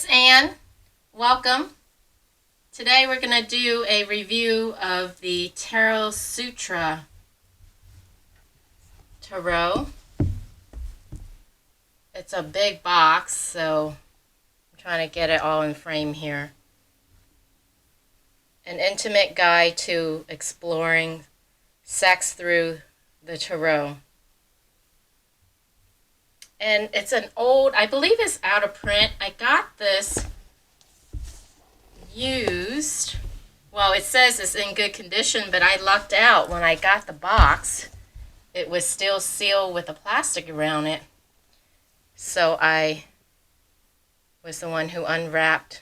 it's Anne. Welcome. Today we're going to do a review of the Sutra Tarot. It's a big box, so I'm trying to get it all in frame here. An intimate guide to exploring sex through the tarot. And it's an old, I believe it's out of print. I got this used. Well, it says it's in good condition, but I lucked out when I got the box. It was still sealed with the plastic around it. So I was the one who unwrapped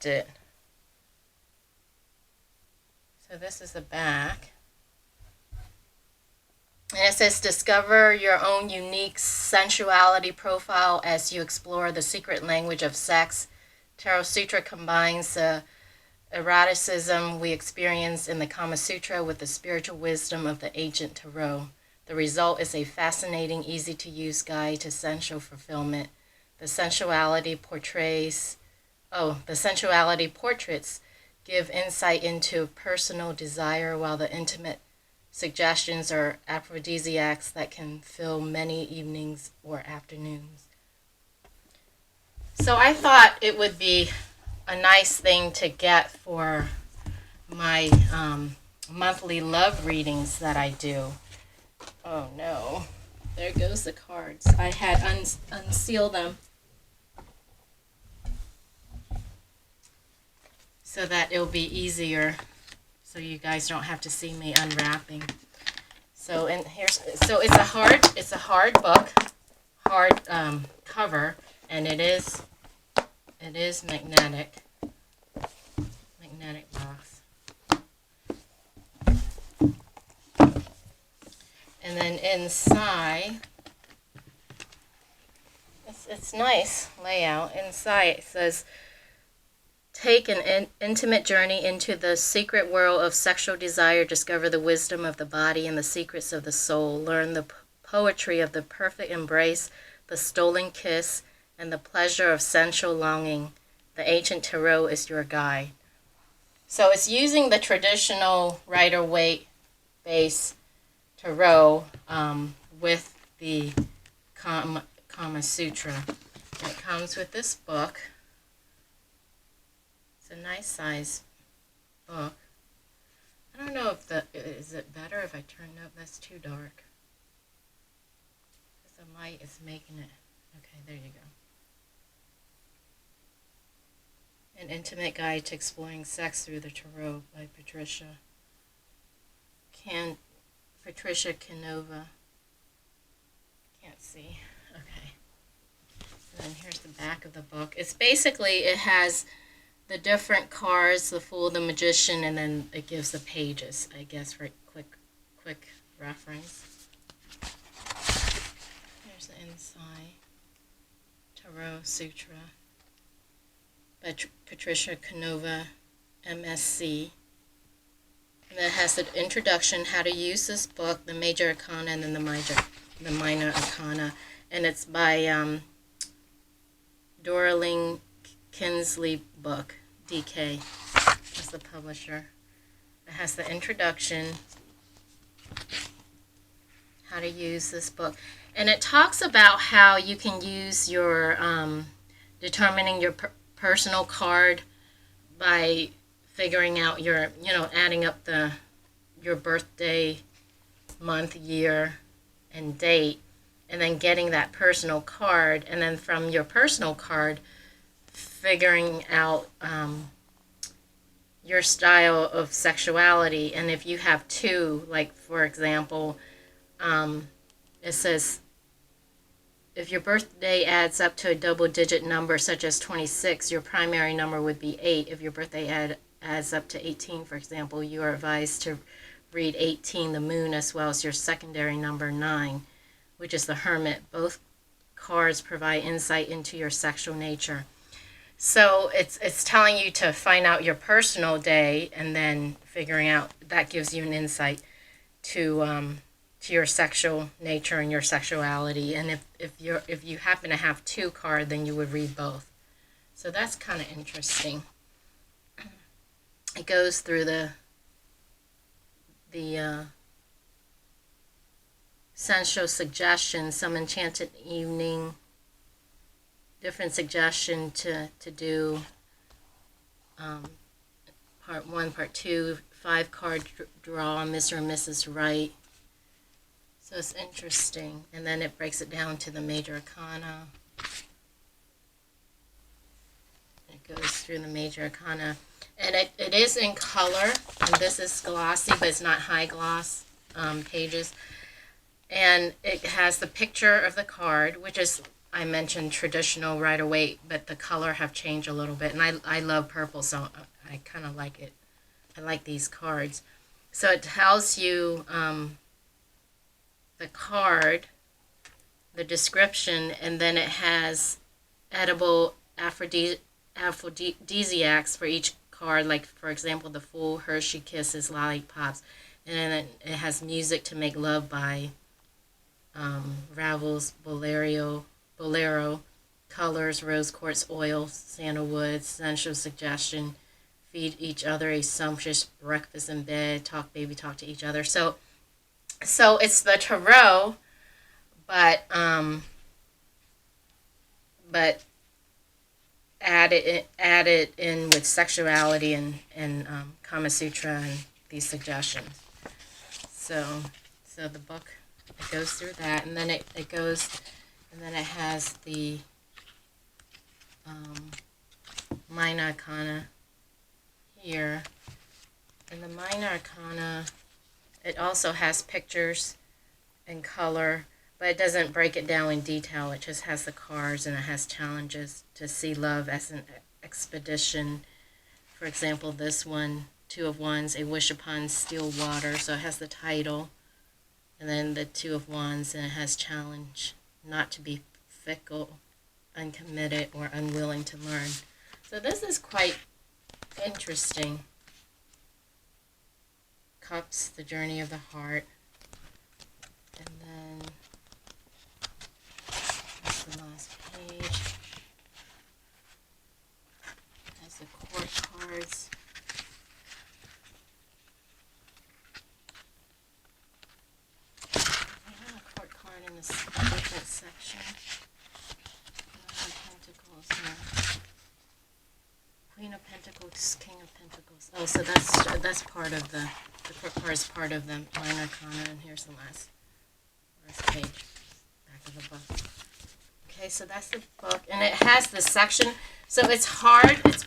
it. So this is the back. And it says, discover your own unique sensuality profile as you explore the secret language of sex. Tarot Sutra combines the eroticism we experience in the Kama Sutra with the spiritual wisdom of the ancient tarot. The result is a fascinating, easy-to-use guide to sensual fulfillment. The sensuality portraits give insight into personal desire, while the intimate suggestions are aphrodisiacs that can fill many evenings or afternoons. So I thought it would be a nice thing to get for my monthly love readings that I do. Oh no, there goes the cards. I had unsealed them so that it'll be easier, so you guys don't have to see me unwrapping. So it's a hard book, hard cover, and it is magnetic box. And then inside, it's nice layout. Inside it says, take an intimate journey into the secret world of sexual desire. Discover the wisdom of the body and the secrets of the soul. Learn the poetry of the perfect embrace, the stolen kiss, and the pleasure of sensual longing. The ancient tarot is your guide. So it's using the traditional Rider-Waite base tarot with the Kama Sutra. And it comes with this book. A nice size book. I don't know if is it better if I turn it up? That's too dark. Because the light is making it. Okay, there you go. An intimate guide to exploring sex through the tarot by Patricia Canova. Can't see. Okay. And then here's the back of the book. It's basically, it has the different cards, the Fool, the Magician, and then it gives the pages, I guess, for quick reference. Here's the inside. Tarot Sutra by Patricia Canova, MSc. And then it has the introduction, how to use this book, the major arcana, and then the minor arcana. And it's by Dorling Kinsley book, DK, is the publisher. It has the introduction, how to use this book, and it talks about how you can use your determining your personal card by figuring out your, adding up your birthday, month, year, and date, and then getting that personal card, and then from your personal card, figuring out your style of sexuality. And if you have two, like for example, it says if your birthday adds up to a double-digit number such as 26, your primary number would be 8. If your birthday adds up to 18, for example, you are advised to read 18, the moon, as well as your secondary number 9, which is the hermit. Both cards provide insight into your sexual nature. So it's telling you to find out your personal day, and then figuring out, that gives you an insight to to your sexual nature and your sexuality. And if you happen to have 2 cards, then you would read both. So that's kind of interesting. It goes through the sensual suggestions, some enchanted evening, different suggestion to do part 1, part 2, 5-card draw, Mr. and Mrs. Right. So it's interesting. And then it breaks it down to the major arcana. It goes through the major arcana. And it is in color, and this is glossy, but it's not high gloss pages. And it has the picture of the card, which is, I mentioned, traditional right away, but the color have changed a little bit. And I love purple, so I kind of like it. I like these cards. So it tells you the card, the description, and then it has edible aphrodisiacs for each card, like for example the Fool, Hershey Kisses, Lollipops, and then it has music to make love by Ravel's Bolero, colors, rose quartz oil, sandalwood, sensual suggestion, feed each other a sumptuous breakfast in bed, talk baby talk to each other. So it's the tarot, but added in with sexuality and Kama Sutra and these suggestions. So the book, it goes through that, and then it goes, and then it has the minor arcana here. And the minor arcana, it also has pictures and color, but it doesn't break it down in detail. It just has the cards, and it has challenges to see love as an expedition. For example, this one, 2 of Wands, A Wish Upon Still Water. So it has the title, and then the 2 of Wands, and it has challenge, not to be fickle, uncommitted, or unwilling to learn. So this is quite interesting. Cups, the journey of the heart. And then that's the last page. Has the court cards. I have a court card in this different section. Pentacles here. Queen of Pentacles, King of Pentacles. Oh, so that's part of the court card is part of the minor arcana, and here's the last page, back of the book. Okay, so that's the book, and it has the section. So it's hard. It's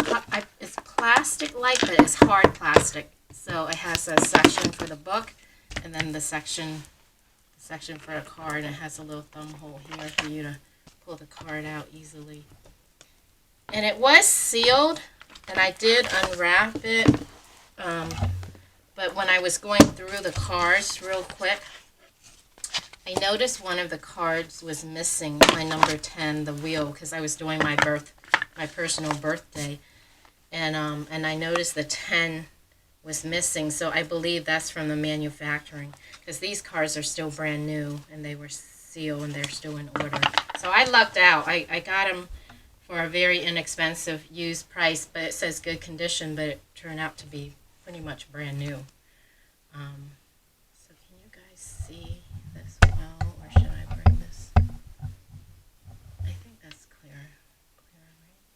plastic-like, but it's hard plastic. So it has a section for the book, and then the section for a card, and it has a little thumb hole here for you to pull the card out easily. And it was sealed, and I did unwrap it, but when I was going through the cards real quick, I noticed one of the cards was missing, my number 10, the wheel, because I was doing my personal birthday, and I noticed the 10 was missing, so I believe that's from the manufacturing, because these cards are still brand new, and they were sealed, and they're still in order. So I lucked out. I got them for a very inexpensive used price, but it says good condition, but it turned out to be pretty much brand new. So can you guys see this well, or should I bring this? I think that's clear, right?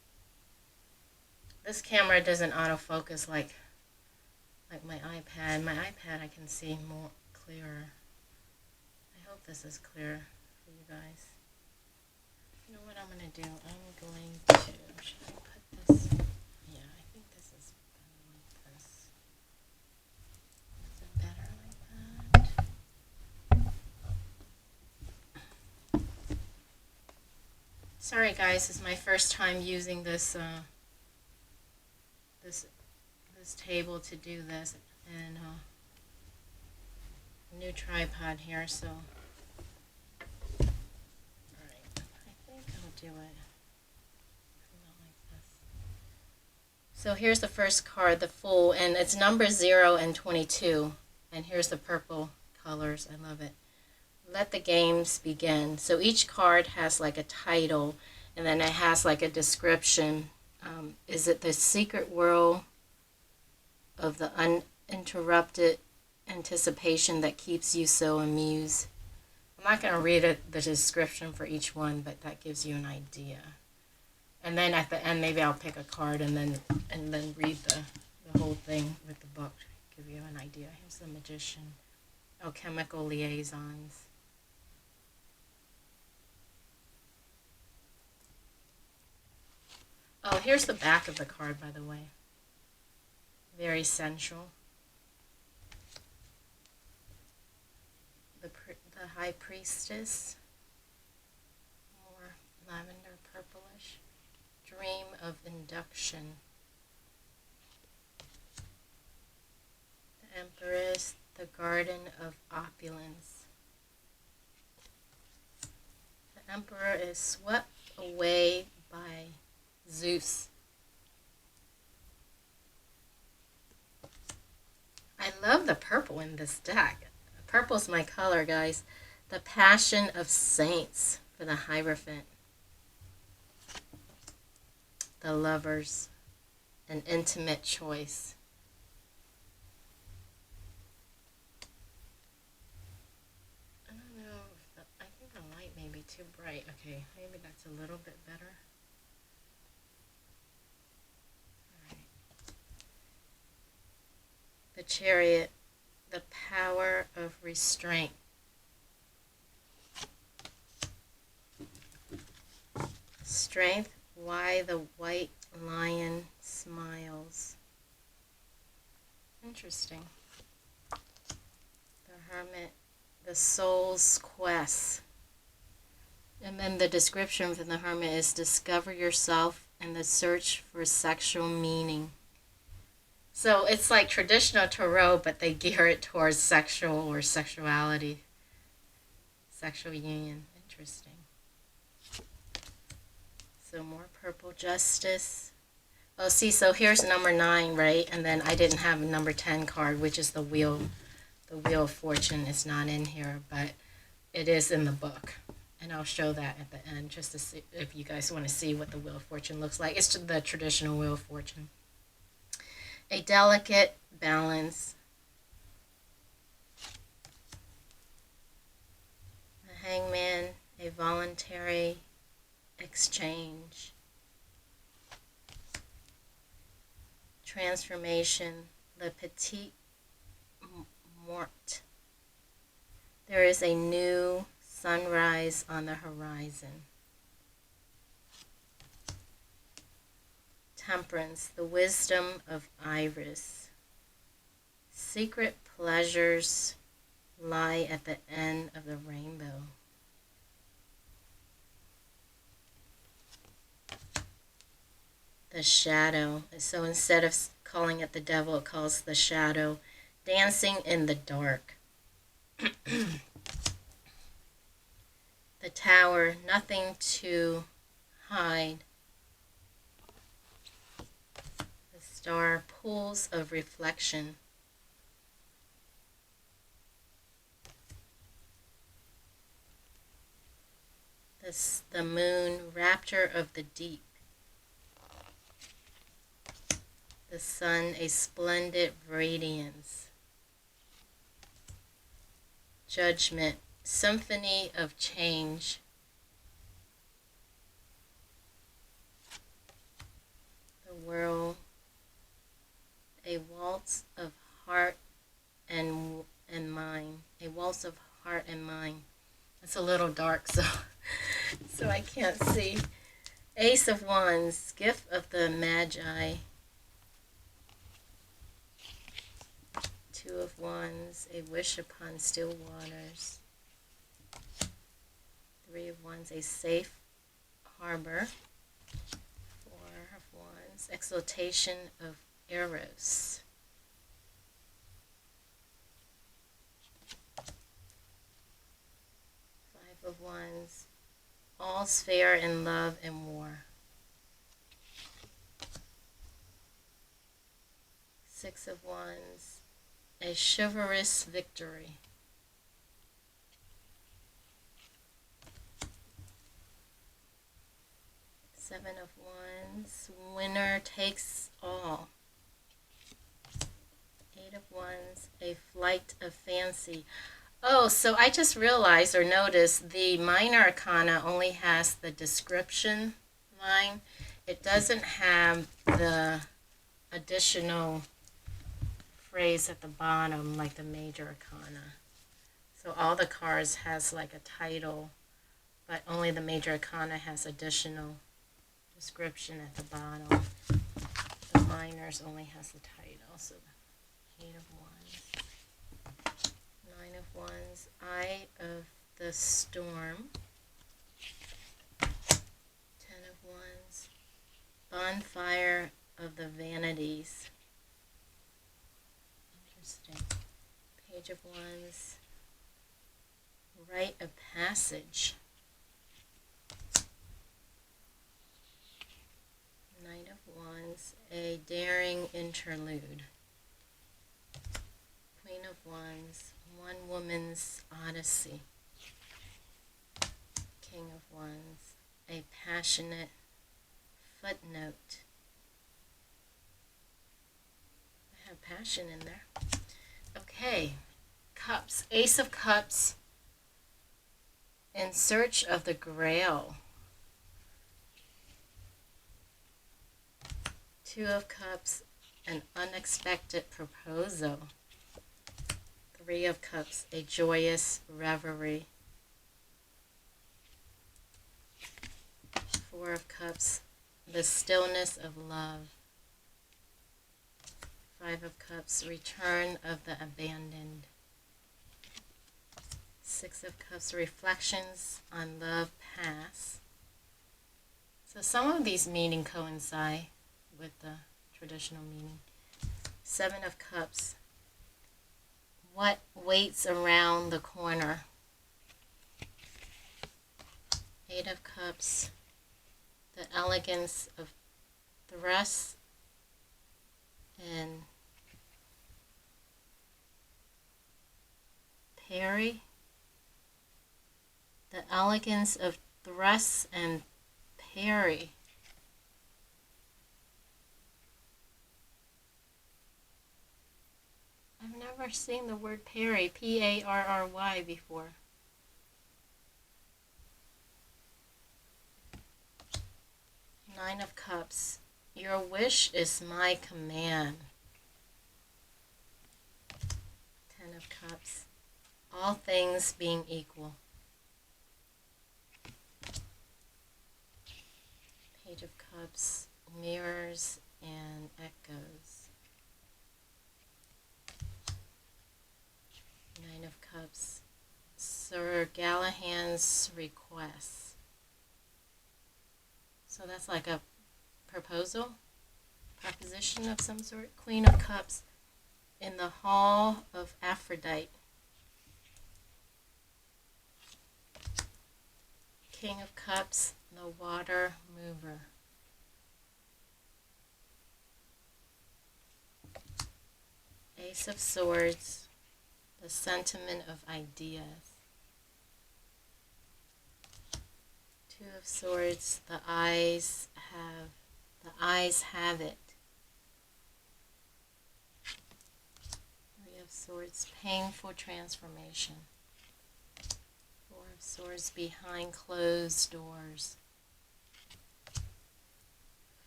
This camera doesn't autofocus like my iPad. My iPad I can see more clearer. I hope this is clear for you guys. You know what I'm going to do? I'm going to, should I put this? Yeah, I think this is better like this. Is it better like that? Sorry guys, this is my first time using this this table to do this, and a new tripod here, so do it. Not like this. So here's the first card, the Fool, and it's number 0 and 22. And here's the purple colors. I love it. let the games begin. So each card has like a title, and then it has like a description. Is it the secret world of the uninterrupted anticipation that keeps you so amused? I'm not going to read the description for each one, but that gives you an idea. And then at the end, maybe I'll pick a card and then read the whole thing with the book to give you an idea. Here's the Magician. Alchemical liaisons. Oh, here's the back of the card, by the way. Very sensual. The High Priestess. More lavender purplish. Dream of induction. The Empress. The Garden of Opulence. The Emperor is swept away by Zeus. I love the purple in this deck. Purple's my color, guys. The Passion of Saints for the Hierophant. The Lovers. An intimate choice. I don't know. I think the light may be too bright. Okay, maybe that's a little bit better. The Chariot, the power of restraint. Strength, why the white lion smiles. Interesting. The Hermit, the soul's quest. And then the description from the Hermit is discover yourself in the search for sexual meaning. So it's like traditional tarot, but they gear it towards sexual or sexuality. Sexual union. Interesting. So more purple. Justice. Oh, see, so here's number 9, right? And then I didn't have a number 10 card, which is the Wheel. The Wheel of Fortune is not in here, but it is in the book. And I'll show that at the end, just to see if you guys want to see what the Wheel of Fortune looks like. It's the traditional Wheel of Fortune. A delicate balance. The Hangman, a voluntary exchange. Transformation, le petit mort. There is a new sunrise on the horizon. Temperance, the wisdom of Iris. Secret pleasures lie at the end of the rainbow. The Shadow. So instead of calling it the devil, it calls the shadow. Dancing in the dark. The Tower, nothing to hide. The Star, pools of reflection. The Moon, rapture of the deep. The Sun, a splendid radiance. Judgment, symphony of change. The World, a waltz of heart and mind. A waltz of heart and mind. It's a little dark, so I can't see. Ace of Wands, gift of the Magi. Two of Wands, a wish upon still waters. Three of Wands, a safe harbor. Four of Wands, exaltation of Eros. Five of Wands, all's fair in love and war. Six of Wands, a chivalrous victory. Seven of Wands, winner takes all. Eight of Wands, a flight of fancy. Oh, so I just realized or noticed the minor arcana only has the description line. It doesn't have the additional phrase at the bottom like the major arcana. So all the cards has like a title, but only the major arcana has additional description at the bottom. The minors only has the title. So Eight of Wands, Nine of Wands, Eye of the Storm, Ten of Wands, Bonfire of the Vanities. Interesting. Page of Wands, Rite of Passage. Knight of Wands, a daring interlude. Queen of Wands, one woman's odyssey. King of Wands, a passionate footnote. I have passion in there. Okay, Cups, Ace of Cups, in search of the Grail. Two of Cups, an unexpected proposal. Three of Cups, a joyous reverie. Four of Cups, the stillness of love. Five of Cups, return of the abandoned. Six of Cups, reflections on love past. So some of these meaning coincide with the traditional meaning. Seven of Cups, what waits around the corner. Eight of Cups, the elegance of thrust and parry. The elegance of thrust and parry. I've never seen the word parry, P-A-R-R-Y, before. Nine of Cups, your wish is my command. Ten of Cups, all things being equal. Page of Cups, mirrors and echoes. Nine of Cups, Sir Galahad's request. So that's like a proposal, proposition of some sort. Queen of Cups, in the hall of Aphrodite. King of Cups, the water mover. Ace of Swords, the sentiment of ideas. Two of Swords, the eyes have it. Three of Swords, painful transformation. Four of Swords, behind closed doors.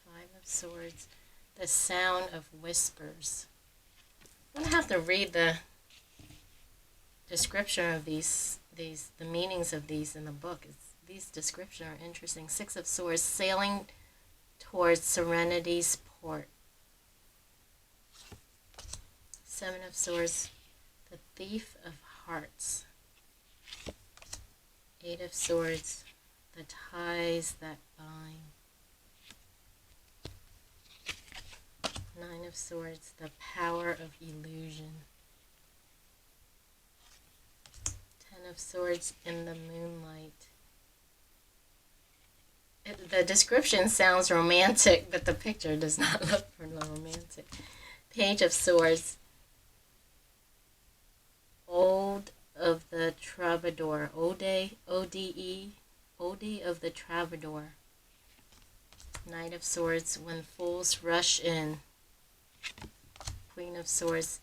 Five of Swords, the sound of whispers. I'm gonna have to read the description of the meanings of these in the book. These descriptions are interesting. Six of Swords, sailing towards serenity's port. Seven of Swords, the thief of hearts. Eight of Swords, the ties that bind. Nine of Swords, the power of illusion. Ten of Swords, in the moonlight. The description sounds romantic, but the picture does not look romantic. Page of Swords, Ode of the Troubadour. Ode, O-D-E, Ode of the Troubadour. Knight of Swords, when fools rush in. Queen of Swords,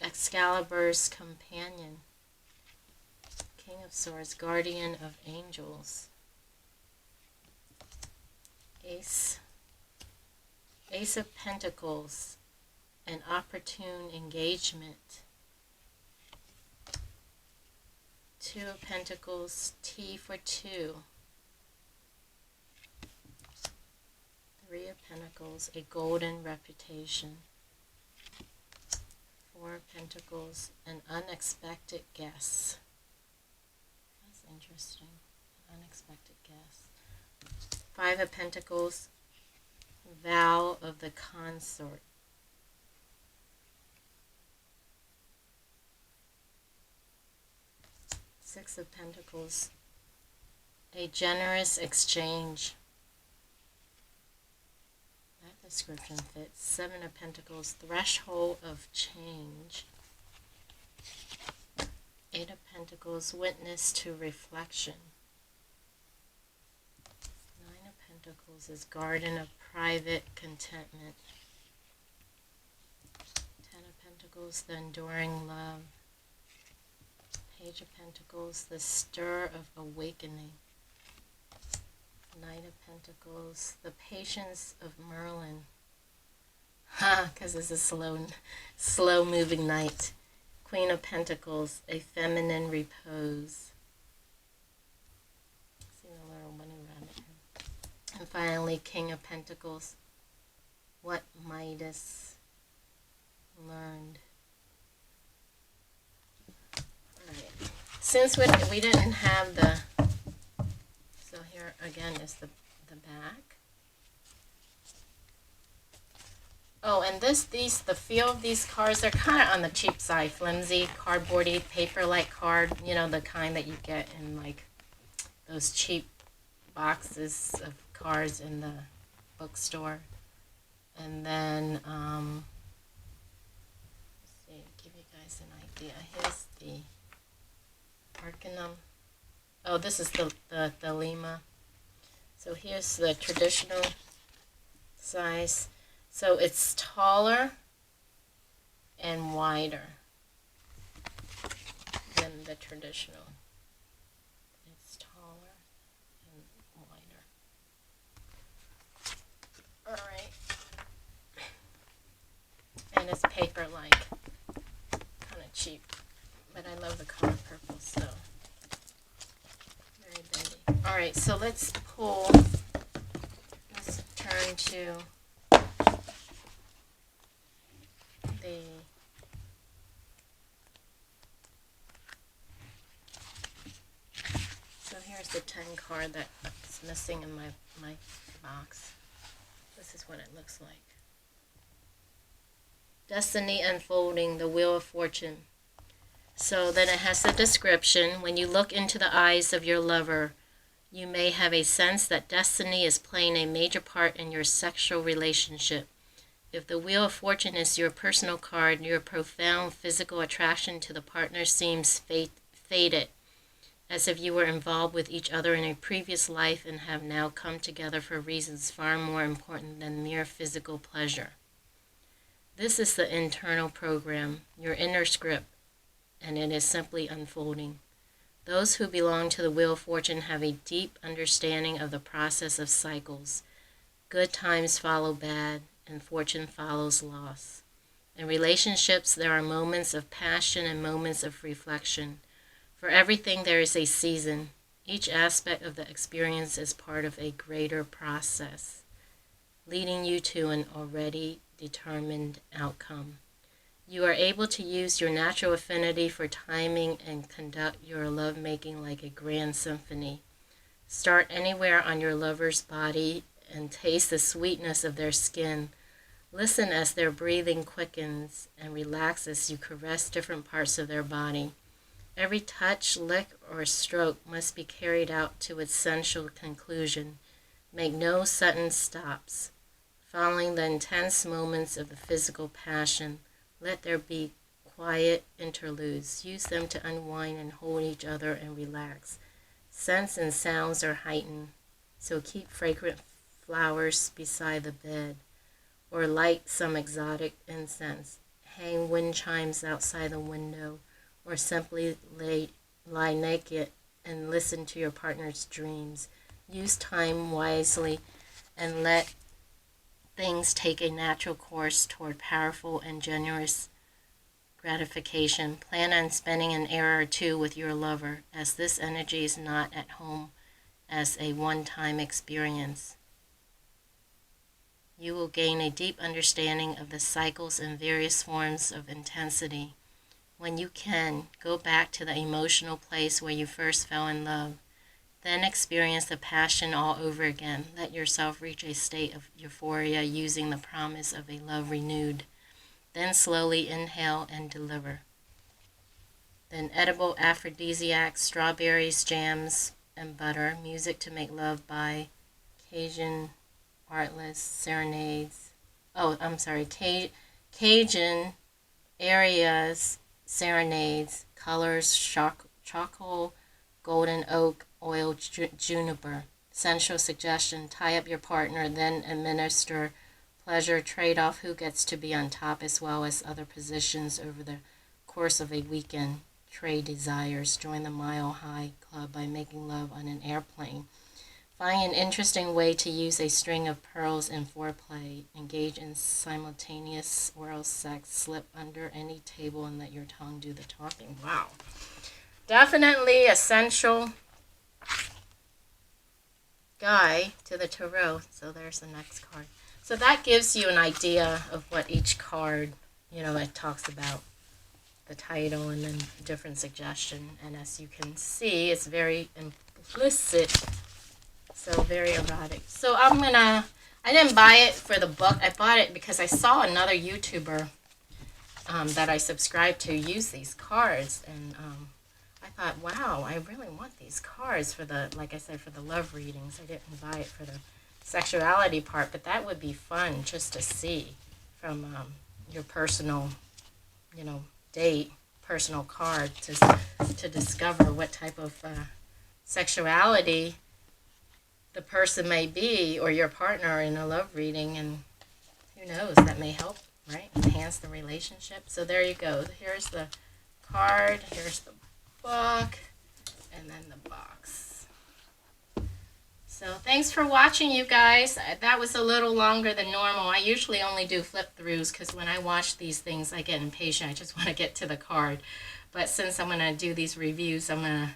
Excalibur's companion. King of Swords, guardian of angels. Ace of Pentacles, an opportune engagement. Two of Pentacles, T for two. Three of Pentacles, a golden reputation. Four of Pentacles, an unexpected guess. That's interesting. An unexpected guess. Five of Pentacles, vow of the consort. Six of Pentacles, a generous exchange. That description fits. Seven of Pentacles, threshold of change. Eight of Pentacles, witness to reflection. Nine of Pentacles is garden of private contentment. Ten of Pentacles, the enduring love. Page of Pentacles, the stir of awakening. Knight of Pentacles, the patience of Merlin. Because it's a slow moving knight. Queen of Pentacles, a feminine repose. See the little bunny rabbit here. And finally, King of Pentacles, what Midas learned. Alright. Since we didn't have the, so here again is the back. Oh, and the feel of these cards, they're kind of on the cheap side, flimsy, cardboardy, paper-like card, you know, the kind that you get in like those cheap boxes of cards in the bookstore. And then, let's see, give you guys an idea. Here's the Arcanum. Oh, this is the Lima. So here's the traditional size. So it's taller and wider than the traditional. It's taller and wider. Alright. And it's paper-like. Kind of cheap. But I love the color purple, so very bendy. Alright, so let's pull. Let's turn to so here's the 10 card that's missing in my box. This is what it looks like. Destiny unfolding, the Wheel of Fortune. So then it has the description. When you look into the eyes of your lover, you may have a sense that destiny is playing a major part in your sexual relationship. If the Wheel of Fortune is your personal card, your profound physical attraction to the partner seems fated, as if you were involved with each other in a previous life and have now come together for reasons far more important than mere physical pleasure. This is the internal program, your inner script, and it is simply unfolding. Those who belong to the Wheel of Fortune have a deep understanding of the process of cycles. Good times follow bad, and fortune follows loss. In relationships, there are moments of passion and moments of reflection. For everything, there is a season. Each aspect of the experience is part of a greater process, leading you to an already determined outcome. You are able to use your natural affinity for timing and conduct your lovemaking like a grand symphony. Start anywhere on your lover's body and taste the sweetness of their skin. Listen as their breathing quickens and relax as you caress different parts of their body. Every touch, lick, or stroke must be carried out to its sensual conclusion. Make no sudden stops. Following the intense moments of the physical passion, let there be quiet interludes. Use them to unwind and hold each other and relax. Scents and sounds are heightened, so keep fragrant flowers beside the bed, or light some exotic incense, hang wind chimes outside the window, or simply lie naked and listen to your partner's dreams. Use time wisely and let things take a natural course toward powerful and generous gratification. Plan on spending an hour or two with your lover, as this energy is not at home as a one-time experience. You will gain a deep understanding of the cycles and various forms of intensity. When you can, go back to the emotional place where you first fell in love. Then experience the passion all over again. Let yourself reach a state of euphoria using the promise of a love renewed. Then slowly inhale and deliver. Then edible aphrodisiacs, strawberries, jams, and butter. Music to make love by Cajun Artless Serenades. Cajun Areas Serenades. Colors, charcoal, golden oak, oil, juniper. Sensual suggestion: tie up your partner, then administer pleasure. Trade off who gets to be on top as well as other positions over the course of a weekend. Trade desires. Join the Mile High Club by making love on an airplane. Find an interesting way to use a string of pearls in foreplay. Engage in simultaneous oral sex. Slip under any table and let your tongue do the talking. Wow. Definitely essential guide to the tarot. So there's the next card. So that gives you an idea of what each card, it talks about the title and then different suggestion. And as you can see, it's very implicit. So very erotic. So I didn't buy it for the book. I bought it because I saw another YouTuber that I subscribe to use these cards. And I thought, wow, I really want these cards for the, like I said, for the love readings. I didn't buy it for the sexuality part, but that would be fun just to see from your personal, date, personal card to discover what type of sexuality the person may be, or your partner in a love reading, and who knows, that may help, right? Enhance the relationship. So there you go. Here's the card, here's the book, and then the box. So thanks for watching, you guys. That was a little longer than normal. I usually only do flip throughs because when I watch these things, I get impatient. I just want to get to the card. But since I'm going to do these reviews, I'm going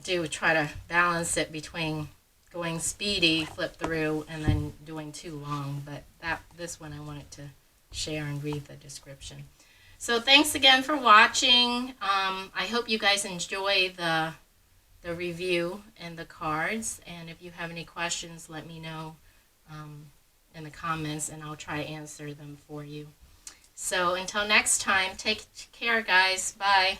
to try to balance it between going speedy, flip through, and then doing too long. But this one I wanted to share and read the description. So thanks again for watching. I hope you guys enjoy the review and the cards. And if you have any questions, let me know in the comments, and I'll try to answer them for you. So until next time, take care, guys. Bye.